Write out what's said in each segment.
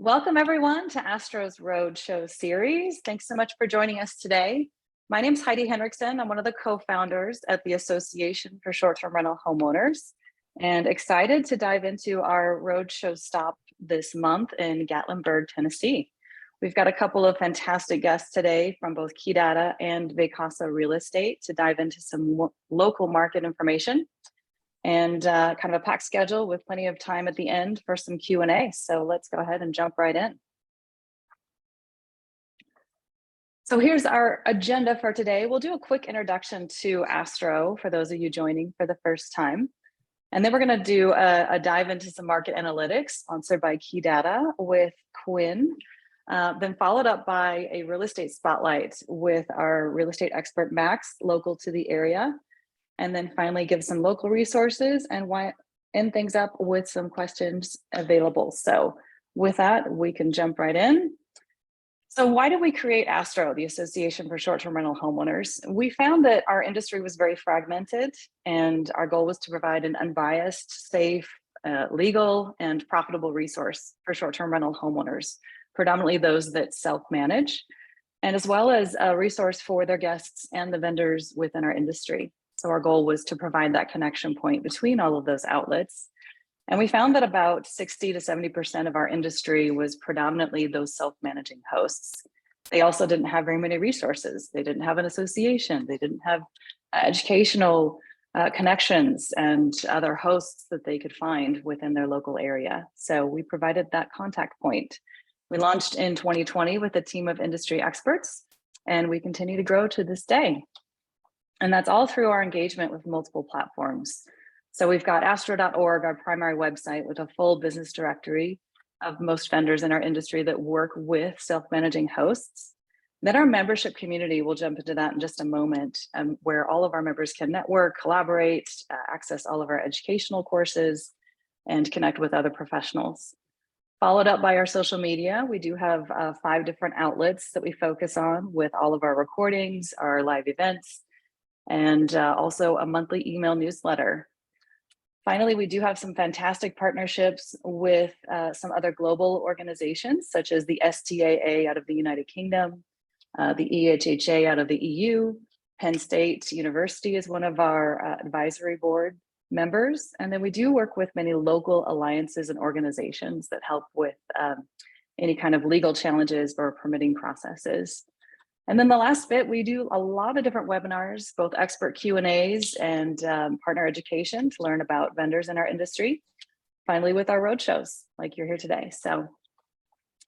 Welcome everyone to Astro's Roadshow Series. Thanks so much for joining us today. My name is Heidi Henriksen. I'm one of the co-founders at the Association for Short-Term Rental Homeowners, and excited to dive into our Roadshow stop this month in Gatlinburg, Tennessee. We've got a couple of fantastic guests today from both Key Data and Vacasa Real Estate to dive into some local market information and kind of a packed schedule with plenty of time at the end for some Q&A. So let's go ahead and jump right in. So here's our agenda for today. We'll do a quick introduction to Astro for those of you joining for the first time. And then we're gonna do a dive into some market analytics sponsored by Key Data with Quinn, then followed up by a real estate spotlight with our real estate expert, Max, local to the area. And then finally give some local resources and end things up with some questions available. So with that, we can jump right in. So why did we create Astro, the Association for Short-Term Rental Homeowners? We found that our industry was very fragmented, and our goal was to provide an unbiased, safe, legal, and profitable resource for short-term rental homeowners, predominantly those that self-manage, and as well as a resource for their guests and the vendors within our industry. So our goal was to provide that connection point between all of those outlets. And we found that about 60 to 70% of our industry was predominantly those self-managing hosts. They also didn't have very many resources. They didn't have an association. They didn't have educational connections and other hosts that they could find within their local area. So we provided that contact point. We launched in 2020 with a team of industry experts, and we continue to grow to this day. And that's all through our engagement with multiple platforms. So we've got astro.org, our primary website, with a full business directory of most vendors in our industry that work with self-managing hosts. Then our membership community, we'll jump into that in just a moment, where all of our members can network, collaborate, access all of our educational courses, and connect with other professionals. Followed up by our social media, we do have 5 different outlets that we focus on with all of our recordings, our live events, and also a monthly email newsletter. Finally, we do have some fantastic partnerships with some other global organizations, such as the STAA out of the United Kingdom, the EHHA out of the EU, Penn State University is one of our advisory board members. And then we do work with many local alliances and organizations that help with any kind of legal challenges or permitting processes. And then the last bit, we do a lot of different webinars, both expert Q&As and partner education to learn about vendors in our industry. Finally, with our roadshows, like you're here today. So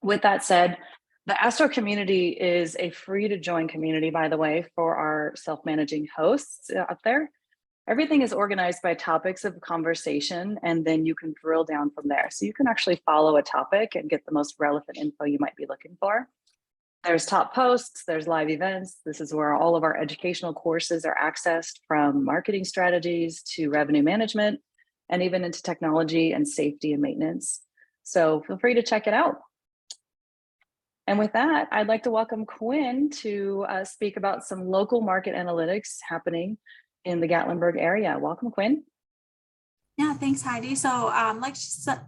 with that said, the Astro community is a free to join community, by the way, for our self-managing hosts out there. Everything is organized by topics of conversation, and then you can drill down from there. So you can actually follow a topic and get the most relevant info you might be looking for. There's top posts, there's live events. This is where all of our educational courses are accessed, from marketing strategies to revenue management, and even into technology and safety and maintenance. So feel free to check it out. And with that, I'd like to welcome Quinn to speak about some local market analytics happening in the Gatlinburg area. Welcome, Quinn. Yeah, thanks, Heidi. So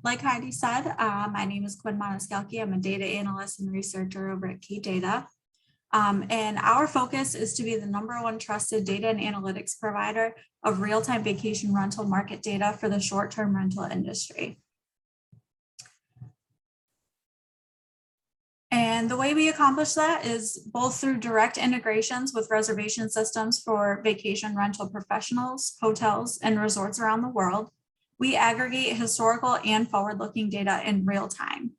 like Heidi said, my name is Quinn Moniskelke. I'm a data analyst and researcher over at Key Data. And our focus is to be the #1 trusted data and analytics provider of real-time vacation rental market data for the short-term rental industry. And the way we accomplish that is both through direct integrations with reservation systems for vacation rental professionals, hotels, and resorts around the world. We aggregate historical and forward-looking data in real time.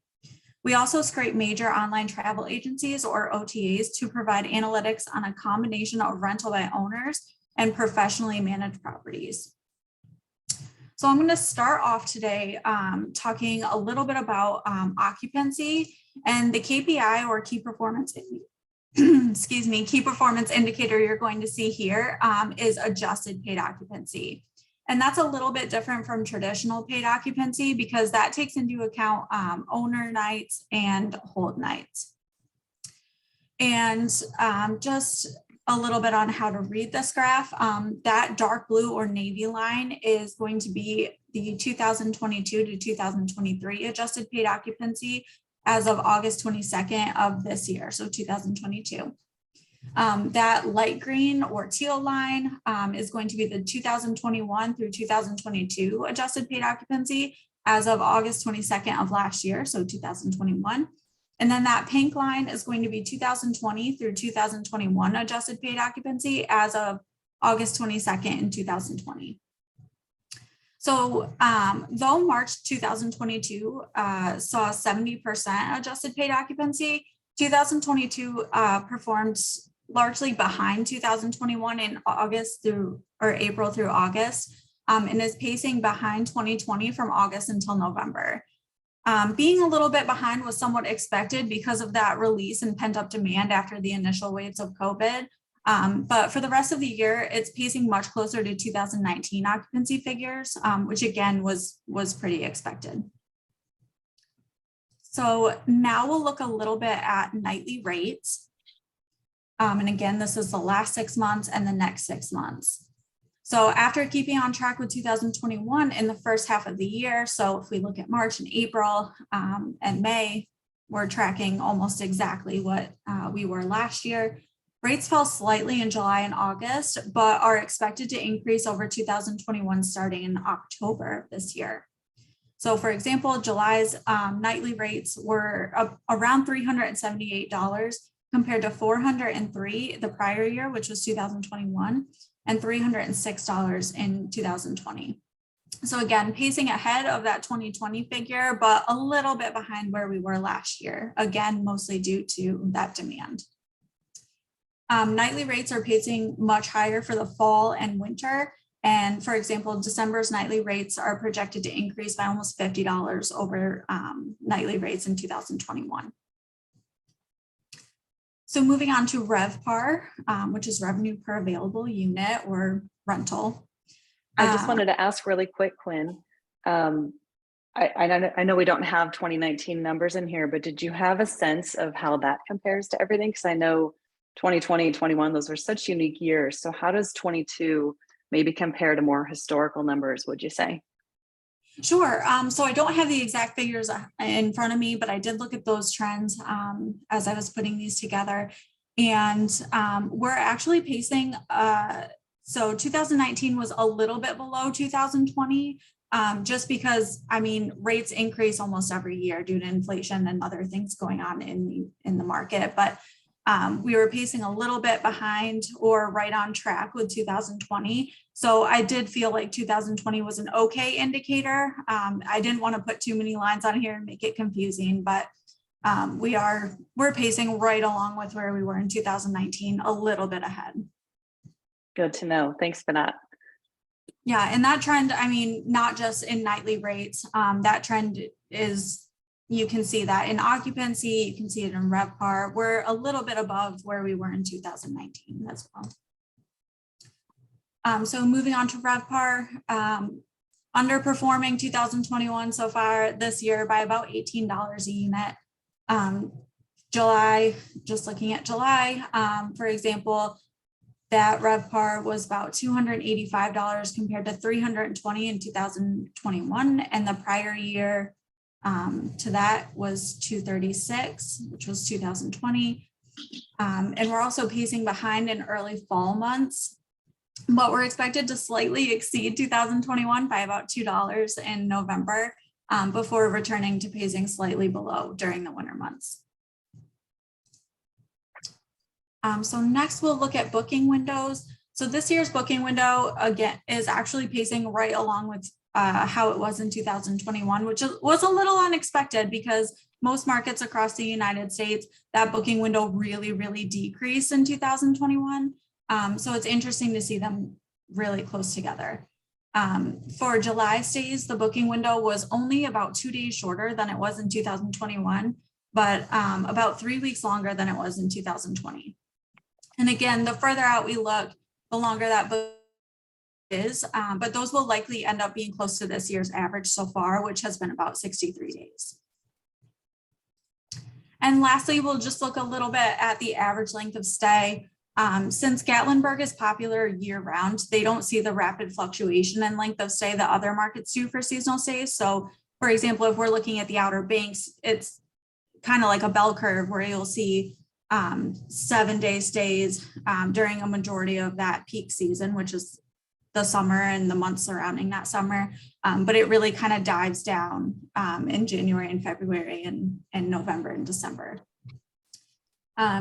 We also scrape major online travel agencies, or OTAs, to provide analytics on a combination of rental by owners and professionally managed properties. So I'm going to start off today talking a little bit about occupancy, and the KPI, or key performance key performance indicator you're going to see here is adjusted paid occupancy. And that's a little bit different from traditional paid occupancy because that takes into account owner nights and hold nights. And just a little bit on how to read this graph. That dark blue or navy line is going to be the 2022 to 2023 adjusted paid occupancy, as of August 22nd of this year, so 2022. That light green or teal line is going to be the 2021 through 2022 adjusted paid occupancy as of August 22nd of last year, so 2021. And then that pink line is going to be 2020 through 2021 adjusted paid occupancy as of August 22nd in 2020. So though March 2022 saw 70% adjusted paid occupancy, 2022 performed largely behind 2021 in August through or April through August, and is pacing behind 2020 from August until November. Being a little bit behind was somewhat expected because of that release and pent-up demand after the initial waves of COVID. But for the rest of the year, it's pacing much closer to 2019 occupancy figures, which again was pretty expected. So now we'll look a little bit at nightly rates. And again, this is the last 6 months and the next 6 months. So after keeping on track with 2021 in the first half of the year, so if we look at March and April and May, we're tracking almost exactly what we were last year. Rates fell slightly in July and August, but are expected to increase over 2021 starting in October of this year. So for example, July's nightly rates were around $378 compared to $403 the prior year, which was 2021, and $306 in 2020. So again, pacing ahead of that 2020 figure, but a little bit behind where we were last year, again, mostly due to that demand. Nightly rates are pacing much higher for the fall and winter. And for example, December's nightly rates are projected to increase by almost $50 over nightly rates in 2021. So moving on to Revpar, which is revenue per available unit or rental. I just wanted to ask really quick, Quinn. I know we don't have 2019 numbers in here, but did you have a sense of how that compares to everything? Because I know 2020, 21, those were such unique years. So how does 22 maybe compare to more historical numbers, would you say? Sure. So I don't have the exact figures in front of me, but I did look at those trends as I was putting these together. And we're actually pacing, so 2019 was a little bit below 2020, just because, I mean, rates increase almost every year due to inflation and other things going on in the market. But we were pacing a little bit behind or right on track with 2020. So I did feel like 2020 was an okay indicator. I didn't want to put too many lines on here and make it confusing, but we're pacing right along with where we were in 2019, a little bit ahead. Good to know. Thanks for that. Yeah, and that trend, I mean, not just in nightly rates, that trend is, you can see that in occupancy, you can see it in Revpar. We're a little bit above where we were in 2019 as well. So moving on to Revpar, underperforming 2021 so far this year by about $18 a unit. July, just looking at July, for example, that Revpar was about $285 compared to $320 in 2021, and the prior year to that was $236, which was 2020. And we're also pacing behind in early fall months, but we're expected to slightly exceed 2021 by about $2 in November before returning to pacing slightly below during the winter months. So next we'll look at booking windows. So this year's booking window, again, is actually pacing right along with how it was in 2021, which was a little unexpected because most markets across the United States, that booking window really decreased in 2021. So it's interesting to see them really close together. For July stays, the booking window was only about 2 days shorter than it was in 2021, but about 3 weeks longer than it was in 2020. And again, the further out we look, the longer that book is, but those will likely end up being close to this year's average so far, which has been about 63 days. And lastly, we'll just look a little bit at the average length of stay. Since Gatlinburg is popular year round, they don't see the rapid fluctuation in length of stay that other markets do for seasonal stays. So for example, if we're looking at the Outer Banks, it's kind of like a bell curve where you'll see 7-day stays during a majority of that peak season, which is the summer and the months surrounding that summer. But it really kind of dives down in January and February and November and December.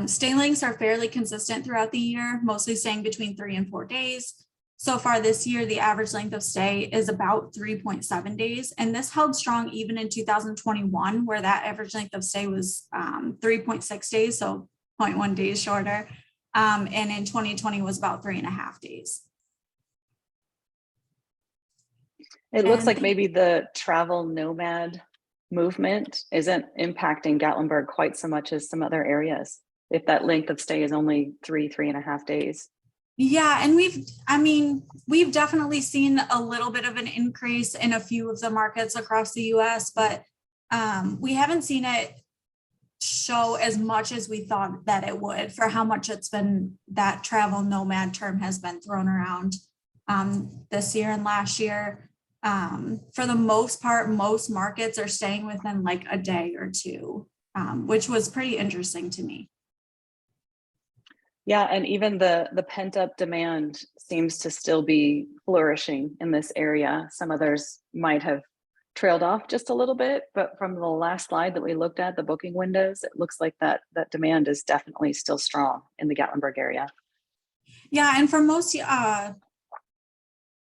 Stay lengths are fairly consistent throughout the year, mostly staying between 3 and 4 days. So far this year, the average length of stay is about 3.7 days. And this held strong even in 2021, where that average length of stay was 3.6 days, so 0.1 days shorter. And in 2020 was about 3.5 days. It looks like maybe the travel nomad movement isn't impacting Gatlinburg quite so much as some other areas, if that length of stay is only 3.5 days. Yeah, and we've definitely seen a little bit of an increase in a few of the markets across the US, but we haven't seen it show as much as we thought that it would for how much it's been, that travel nomad term has been thrown around this year and last year. For the most part, most markets are staying within like a day or two, which was pretty interesting to me. Yeah, and even the pent-up demand seems to still be flourishing in this area. Some others might have trailed off just a little bit, but from the last slide that we looked at, the booking windows, it looks like that demand is definitely still strong in the Gatlinburg area. Yeah, and for most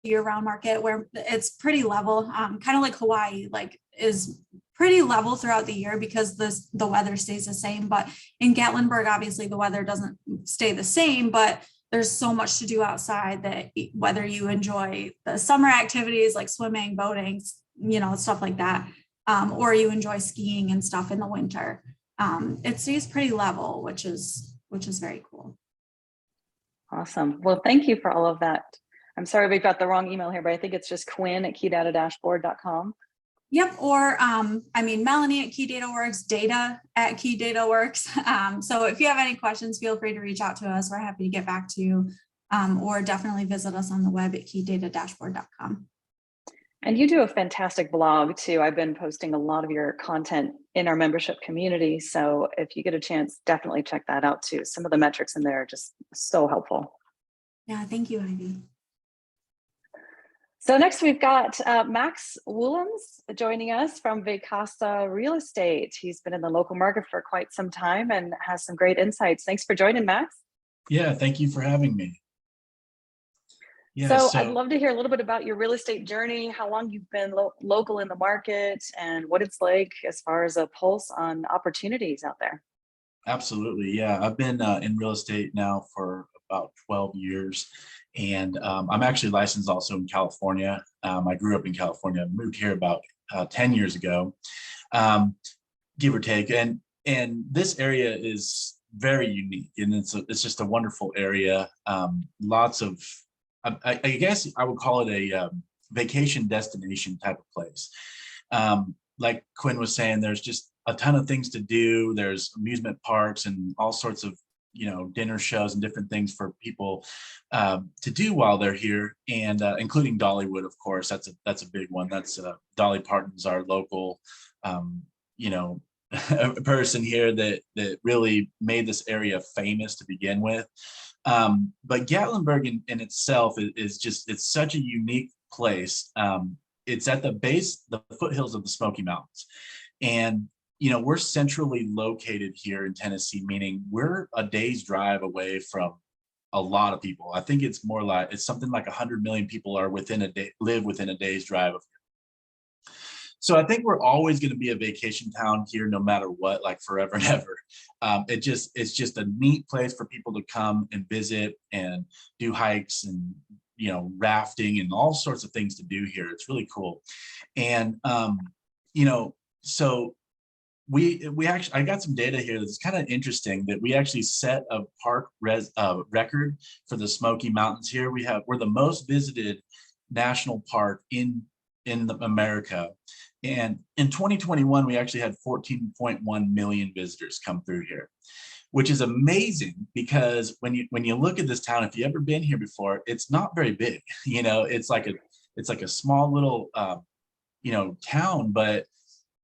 year-round market where it's pretty level, kind of like Hawaii, like is pretty level throughout the year because the weather stays the same. But in Gatlinburg, obviously the weather doesn't stay the same, but there's so much to do outside that whether you enjoy the summer activities like swimming, boating, stuff like that, or you enjoy skiing and stuff in the winter, it stays pretty level, which is very cool. Awesome. Well, thank you for all of that. I'm sorry we've got the wrong email here, but I think it's just quinn@keydata-dashboard.com. Yep, or Melanie at KeyDataWorks, Data at KeyDataWorks. So if you have any questions, feel free to reach out to us. We're happy to get back to you, or definitely visit us on the web at keydata-dashboard.com. And you do a fantastic blog too. I've been posting a lot of your content in our membership community. So if you get a chance, definitely check that out too. Some of the metrics in there are just so helpful. Yeah, thank you, Ivy. So next we've got Max Woolams joining us from Vacasa Real Estate. He's been in the local market for quite some time and has some great insights. Thanks for joining, Max. Yeah, thank you for having me. Yeah, so I'd love to hear a little bit about your real estate journey, how long you've been local in the market, and what it's like as far as a pulse on opportunities out there. Absolutely. Yeah, I've been in real estate now for about 12 years. And I'm actually licensed also in California. I grew up in California, moved here about 10 years ago, give or take. And this area is very unique, and it's just a wonderful area. Lots of, I guess I would call it a vacation destination type of place. Like Quinn was saying, there's just a ton of things to do. There's amusement parks and all sorts of dinner shows and different things for people to do while they're here, and including Dollywood, of course. That's a big one. That's Dolly Parton's our local person here that really made this area famous to begin with. But Gatlinburg in itself is just, it's such a unique place. It's at the foothills of the Smoky Mountains, and we're centrally located here in Tennessee, meaning we're a day's drive away from a lot of people. I think it's more like, it's something like 100 million people are live within a day's drive of here. So I think we're always going to be a vacation town here, no matter what, like forever and ever. It's just a neat place for people to come and visit and do hikes and rafting and all sorts of things to do here. It's really cool. And so we actually, I got some data here that's kind of interesting, that we actually set a park record for the Smoky Mountains here. We're the most visited national park in America. And in 2021, we actually had 14.1 million visitors come through here, which is amazing, because when you look at this town, if you've ever been here before, it's not very big. It's like a small little town, but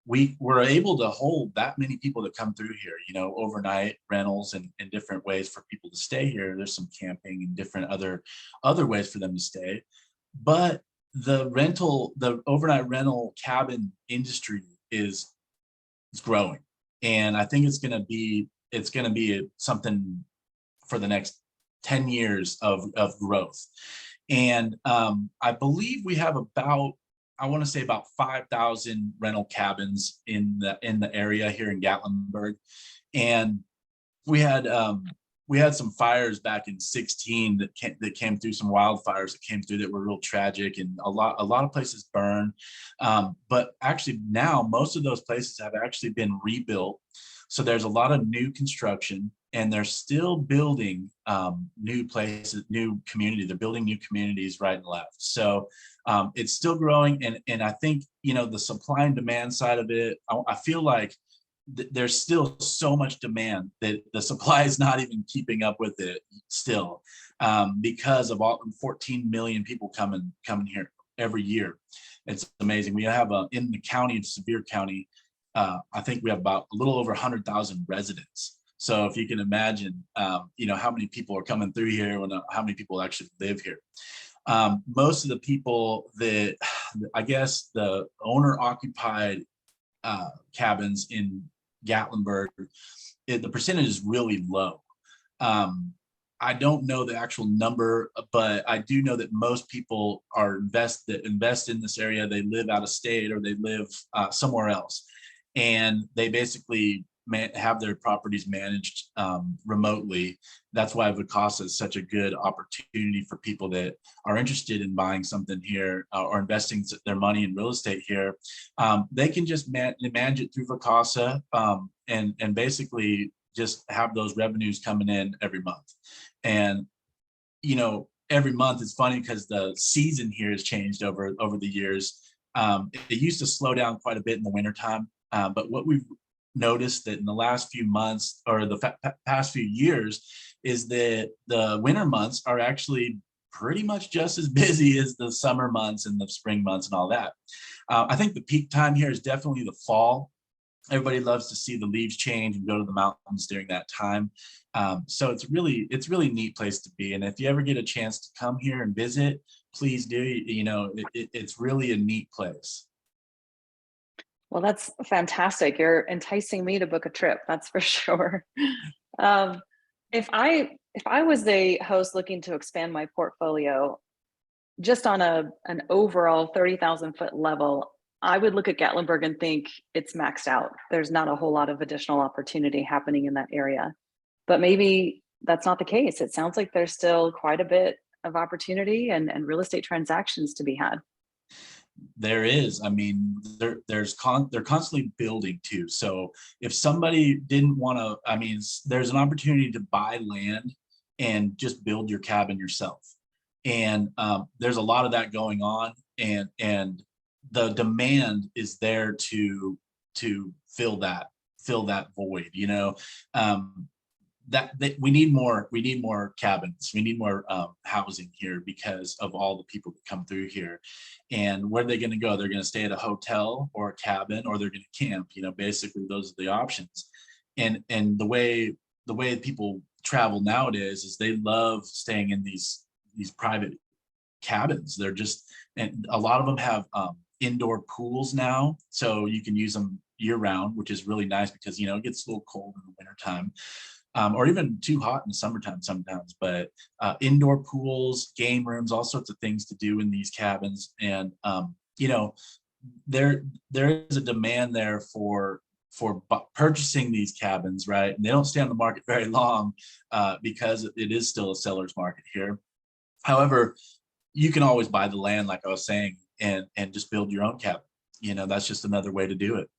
we were able to hold that many people that come through here, overnight rentals and different ways for people to stay here. There's some camping and different other ways for them to stay. But the overnight rental cabin industry is growing. And I think it's gonna be something for the next 10 years of growth. And I believe we have I want to say about 5,000 rental cabins in the area here in Gatlinburg. And we had some fires back in 16 that came through, some wildfires that came through that were real tragic, and a lot of places burned. But actually now most of those places have actually been rebuilt. So there's a lot of new construction, and they're still building new places, new community. They're building new communities right and left. So it's still growing. And I think, the supply and demand side of it, I feel like there's still so much demand that the supply is not even keeping up with it still, because of all 14 million people coming here every year. It's amazing. We have in the county of Sevier County, I think we have about a little over 100,000 residents. So if you can imagine, how many people are coming through here and how many people actually live here. Most of the people that, I guess, the owner occupied cabins in Gatlinburg, the percentage is really low. I don't know the actual number, but I do know that most people invest in this area. They live out of state, or they live somewhere else, and they basically have their properties managed remotely. That's why Vacasa is such a good opportunity for people that are interested in buying something here or investing their money in real estate here. They can just manage it through Vacasa, and basically just have those revenues coming in every month. And every month, it's funny because the season here has changed over the years. It used to slow down quite a bit in the wintertime, but what we've noticed that in the last few months, or the past few years, is that the winter months are actually pretty much just as busy as the summer months and the spring months and all that. I think the peak time here is definitely the fall. Everybody loves to see the leaves change and go to the mountains during that time. So it's really a neat place to be. And if you ever get a chance to come here and visit, please do. It's really a neat place. Well, that's fantastic. You're enticing me to book a trip, that's for sure. If I was a host looking to expand my portfolio just on an overall 30,000 foot level, I would look at Gatlinburg and think it's maxed out. There's not a whole lot of additional opportunity happening in that area, but maybe that's not the case. It sounds like there's still quite a bit of opportunity and real estate transactions to be had. There is. I mean, they're constantly building too. So if somebody didn't want to, I mean, there's an opportunity to buy land and just build your cabin yourself. And there's a lot of that going on, and the demand is there to fill that void. That we need more cabins, we need more housing here because of all the people that come through here. And where are they going to go? They're going to stay at a hotel or a cabin, or they're going to camp. Basically those are the options. And the way people travel nowadays is they love staying in these private cabins. They're just, and a lot of them have indoor pools now, so you can use them year round, which is really nice because it gets a little cold in the wintertime. Or even too hot in the summertime sometimes, but indoor pools, game rooms, all sorts of things to do in these cabins. And there is a demand there for purchasing these cabins, right? And they don't stay on the market very long because it is still a seller's market here. However, you can always buy the land, like I was saying, and just build your own cabin. That's just another way to do it.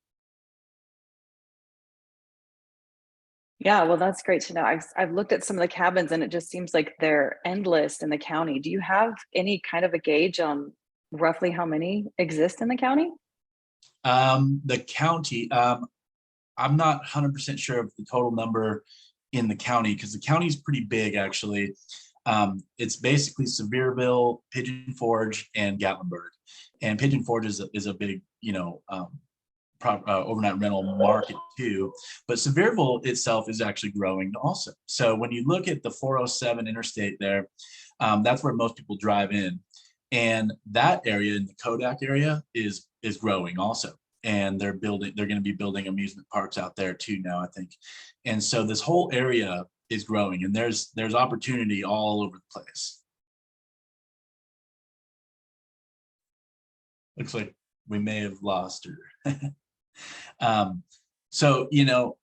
Yeah, well, that's great to know. I've looked at some of the cabins and it just seems like they're endless in the county. Do you have any kind of a gauge on roughly how many exist in the county? The county, I'm not 100% sure of the total number in the county, because the county is pretty big actually. It's basically Sevierville, Pigeon Forge, and Gatlinburg. And Pigeon Forge is a big, overnight rental market too. But Sevierville itself is actually growing also. So when you look at the 407 interstate there, that's where most people drive in. And that area in the Kodak area is growing also. And they're going to be building amusement parks out there too now, I think. And so this whole area is growing, and there's opportunity all over the place. Looks like we may have lost her. So, you know,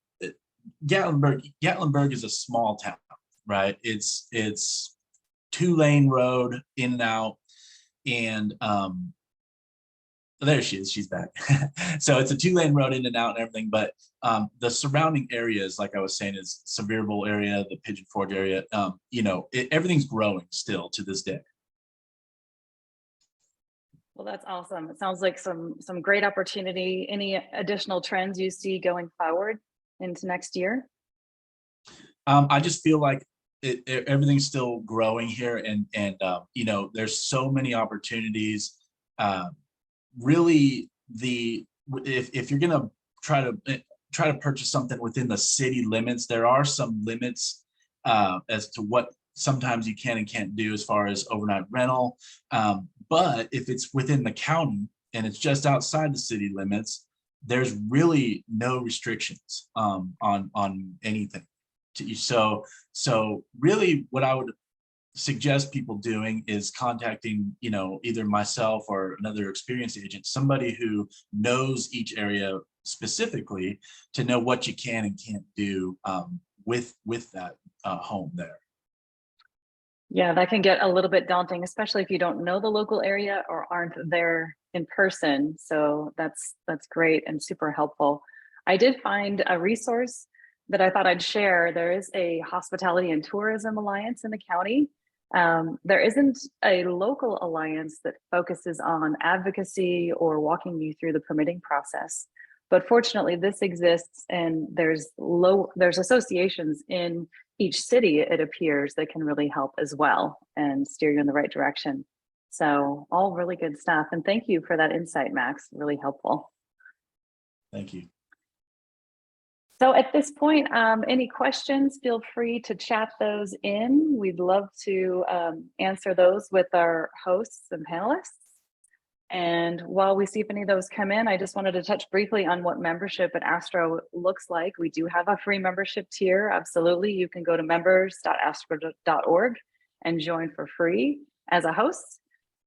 Gatlinburg is a small town, right? It's 2-lane road in and out, and there she is, she's back. So it's a 2-lane road in and out and everything, but the surrounding areas, like I was saying, is Sevierville area, the Pigeon Forge area, you know, everything's growing still to this day. Well, that's awesome. It sounds like some great opportunity. Any additional trends you see going forward into next year? I just feel like everything's still growing here, and you know, there's so many opportunities. Really, if you're gonna try to purchase something within the city limits, there are some limits as to what sometimes you can and can't do as far as overnight rental. But if it's within the county and it's just outside the city limits, there's really no restrictions on anything. So really, what I would suggest people doing is contacting, you know, either myself or another experienced agent, somebody who knows each area specifically, to know what you can and can't do with that home there. Yeah, that can get a little bit daunting, especially if you don't know the local area or aren't there in person. So that's great and super helpful. I did find a resource that I thought I'd share. There is a Hospitality and Tourism Alliance in the county. There isn't a local alliance that focuses on advocacy or walking you through the permitting process. But fortunately, this exists, and there's associations in each city, it appears, that can really help as well and steer you in the right direction. So all really good stuff. And thank you for that insight, Max. Really helpful. Thank you. So at this point, any questions, feel free to chat those in. We'd love to answer those with our hosts and panelists. And while we see if any of those come in, I just wanted to touch briefly on what membership at Astro looks like. We do have a free membership tier. Absolutely. You can go to members.astro.org and join for free as a host.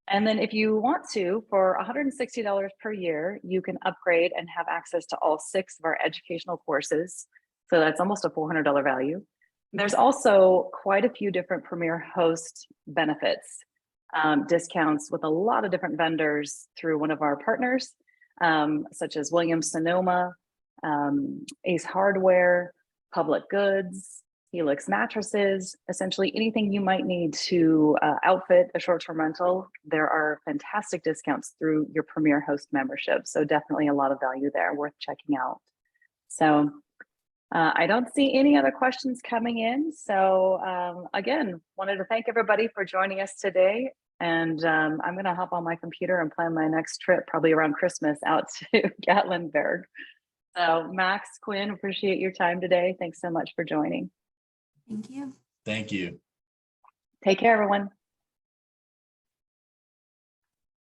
And then if you want to, for $160 per year, you can upgrade and have access to all 6 of our educational courses. So that's almost a $400 value. There's also quite a few different Premier Host benefits, discounts with a lot of different vendors through one of our partners, such as Williams-Sonoma, Ace Hardware, Public Goods, Helix Mattresses. Essentially anything you might need to outfit a short-term rental. There are fantastic discounts through your Premier Host membership. So definitely a lot of value there, worth checking out. So I don't see any other questions coming in. So again, wanted to thank everybody for joining us today. And I'm gonna hop on my computer and plan my next trip, probably around Christmas, out to Gatlinburg. So Max, Quinn, appreciate your time today. Thanks so much for joining. Thank you. Thank you. Take care, everyone.